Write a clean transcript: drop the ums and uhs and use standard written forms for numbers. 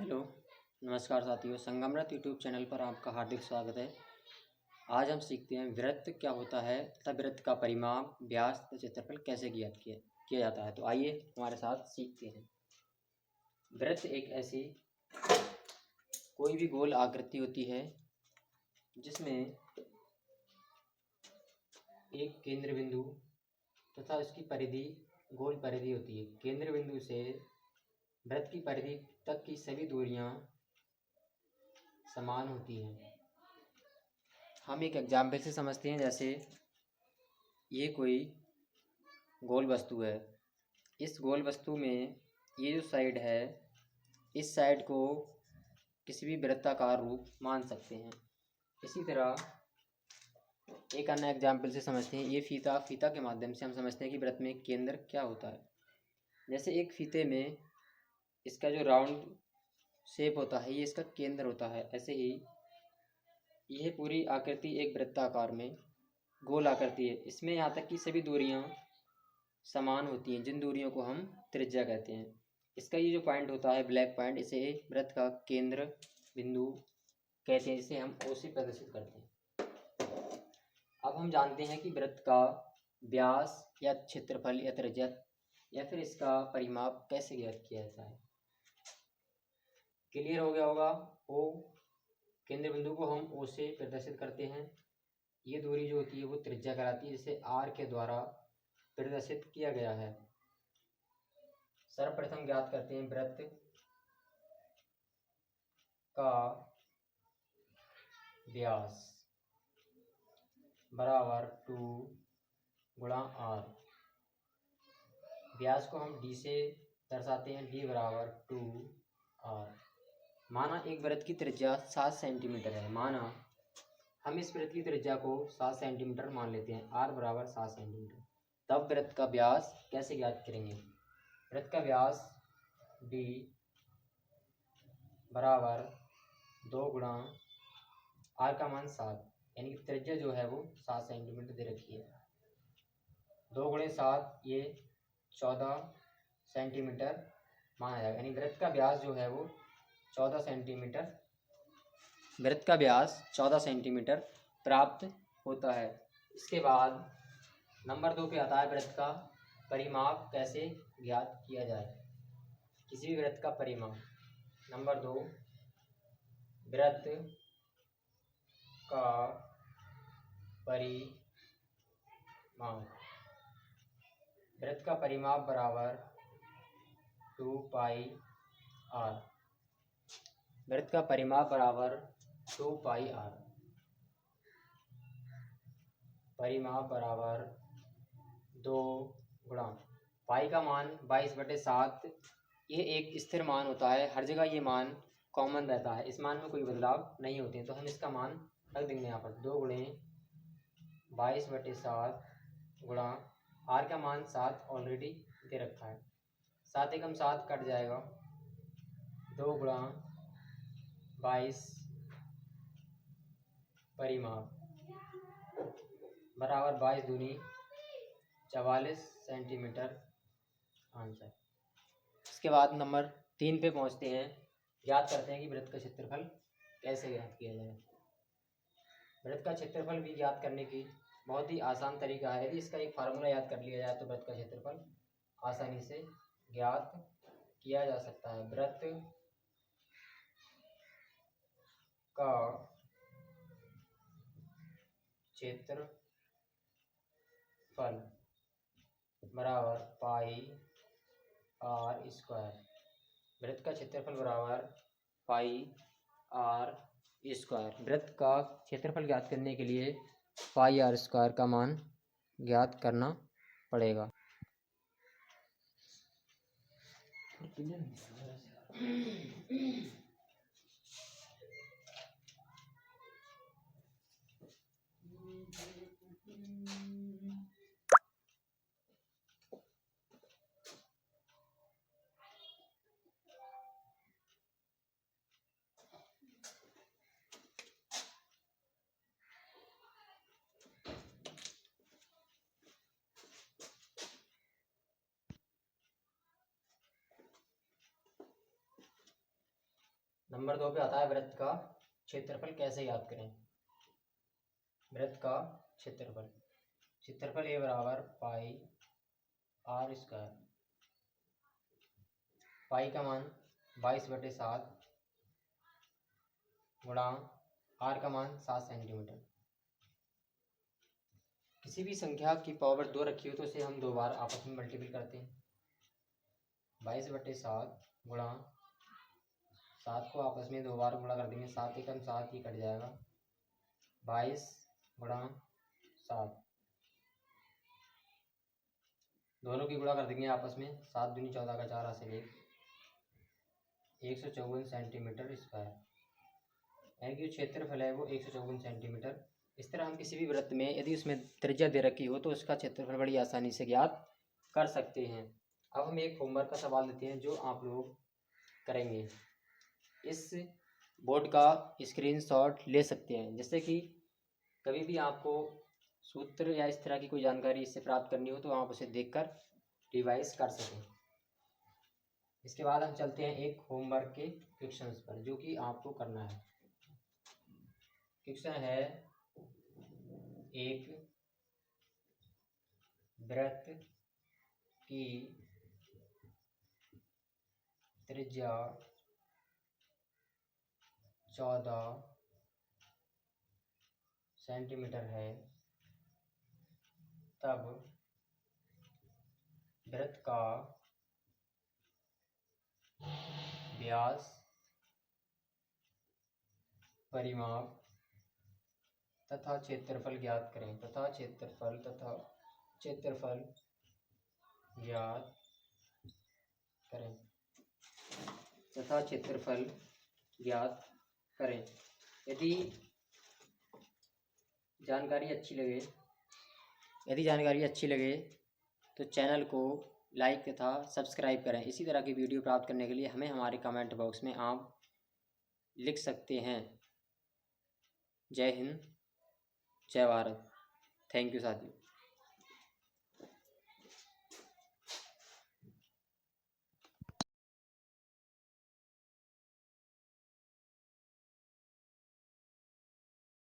Hello, नमस्कार साथियों। संगमरत YouTube channel पर आपका हार्दिक स्वागत है। आज हम सीखते हैं वृत्त क्या होता है तथा वृत्त का परिमाप, व्यास तथा क्षेत्रफल कैसे ज्ञात किया जाता है। तो आइए हमारे साथ सीखते हैं। वृत्त एक ऐसी कोई भी गोल आकृति होती है जिसमें एक केंद्र बिंदु तथा उसकी परिधि गोल परिधि होती है। केंद्र बिंदु से वृत्त की परिधि तक की सभी दूरियां समान होती हैं। हम एक एग्जाम्पल से समझते हैं। जैसे ये कोई गोल वस्तु है। इस गोल वस्तु में ये जो साइड है, इस साइड को किसी भी वृत्ताकार रूप मान सकते हैं। इसी तरह एक अन्य एग्जाम्पल से समझते हैं। ये फीता के माध्यम से हम समझते हैं कि वृत्त में केंद्र क्या होता है। जैसे एक फीते में इसका जो राउंड शेप होता है, ये इसका केंद्र होता है। ऐसे ही यह पूरी आकृति एक वृत्ताकार में गोल आकृति है। इसमें यहाँ तक कि सभी दूरियां समान होती हैं, जिन दूरियों को हम त्रिज्या कहते हैं। इसका ये जो पॉइंट होता है, ब्लैक पॉइंट, इसे वृत्त का केंद्र बिंदु कहते हैं, जिसे हम O से प्रदर्शित करते हैं। अब हम जानते हैं कि वृत्त का व्यास या क्षेत्रफल या त्रिज्या या फिर इसका परिमाप कैसे ज्ञात किया जाता है। क्लियर हो गया होगा। O केंद्र बिंदु को हम O से प्रदर्शित करते हैं। ये दूरी जो होती है वो त्रिज्या कहलाती है, जिसे R के द्वारा प्रदर्शित किया गया है। सर्वप्रथम ज्ञात करते हैं वृत्त का व्यास बराबर 2 गुणा R। व्यास को हम D से दर्शाते हैं, D बराबर 2R। माना एक वृत्त की त्रिज्या 7 सेंटीमीटर है। माना हम इस वृत्त की त्रिज्या को 7 सेंटीमीटर मान लेते हैं, R बराबर 7 सेंटीमीटर। तब वृत्त का व्यास कैसे ज्ञात करेंगे। वृत्त का व्यास D बराबर 2 गुणा R का मान 7, यानी कि त्रिज्या जो है वो 7 सेंटीमीटर दे रखी है। 2 गुणे 7 ये 14 सेंटीमीटर माना जाएगा, यानी वृत्त का व्यास जो है वो 14 सेंटीमीटर वृत्त का व्यास 14 सेंटीमीटर प्राप्त होता है। इसके बाद नंबर 2 पे आता है वृत्त का परिमाप कैसे ज्ञात किया जाए। किसी भी वृत्त का परिमाप। नंबर 2, वृत्त का परिमाप। वृत्त का परिमाप बराबर 2 पाई R। वृत्त का परिमाप बराबर 2 पाई R। परिमाप बराबर 2 गुणा पाई का मान 22/7। ये एक स्थिर मान होता है, हर जगह ये मान कॉमन रहता है, इस मान में कोई बदलाव नहीं होते हैं। तो हम इसका मान रख देंगे यहाँ पर 2 गुणे 22/7 गुणा R का मान 7 ऑलरेडी दे रखा है। 7 एकम 7 कट जाएगा। 2 गुणा 22 परिमाप बराबर 22 दूनी 44 सेंटीमीटर आंसर। इसके बाद नंबर 3 पे पहुंचते हैं। ज्ञात करते हैं कि वृत्त का क्षेत्रफल कैसे ज्ञात किया जाए। वृत्त का क्षेत्रफल भी ज्ञात करने की बहुत ही आसान तरीका है। यदि इसका एक फार्मूला याद कर लिया जाए तो वृत्त का क्षेत्रफल आसानी से ज्ञात किया जा सकता है। वृत्त का क्षेत्रफल बराबर पाई R स्क्वायर। वृत्त का क्षेत्रफल बराबर पाई R स्क्वायर। वृत्त का क्षेत्रफल ज्ञात करने के लिए पाई R स्क्वायर का मान ज्ञात करना पड़ेगा। नंबर 2 पे आता है वृत्त का क्षेत्रफल कैसे ज्ञात करें। वृत्त का क्षेत्रफल, क्षेत्रफल ए बराबर पाई आर स्क्वायर। पाई का मान 22/7 गुणा आर का मान 7 सेंटीमीटर। किसी भी संख्या की पावर 2 रखी हो तो उसे हम 2 बार आपस में मल्टीपल करते हैं। 22/7 गुणा 7 को आपस में 2 बार गुणा कर देंगे, 7 एकम 7 ही कट जाएगा। 22 गुणा 7 दोनों की गुणा कर देंगे आपस में, 7 दूनी 14 का 4 हासिल 154 सेंटीमीटर स्क्वायर। यानी कि जो क्षेत्रफल है वो 154 सेंटीमीटर। इस तरह हम किसी भी वृत्त में यदि उसमें त्रिज्या दे रखी हो तो उसका क्षेत्रफल बड़ी आसानी से ज्ञात कर सकते हैं। अब हम एक होमवर्क का सवाल देते हैं जो आप लोग करेंगे। इस बोर्ड का स्क्रीनशॉट ले सकते हैं, जैसे कि कभी भी आपको सूत्र या इस तरह की कोई जानकारी इससे प्राप्त करनी हो तो आप उसे देखकर रिवाइज कर सकें। इसके बाद हम चलते हैं एक होमवर्क के क्वेश्चंस पर जो कि आपको करना है। क्वेश्चन है, एक वृत्त की त्रिज्या 14 सेंटीमीटर है, तब वृत्त का व्यास, परिमाप तथा क्षेत्रफल ज्ञात करें। तथा क्षेत्रफल ज्ञात करें। तथा क्षेत्रफल ज्ञात करें। यदि जानकारी अच्छी लगे तो चैनल को लाइक तथा सब्सक्राइब करें। इसी तरह की वीडियो प्राप्त करने के लिए हमें हमारे कमेंट बॉक्स में आप लिख सकते हैं। जय हिंद, जय भारत। थैंक यू साथियों।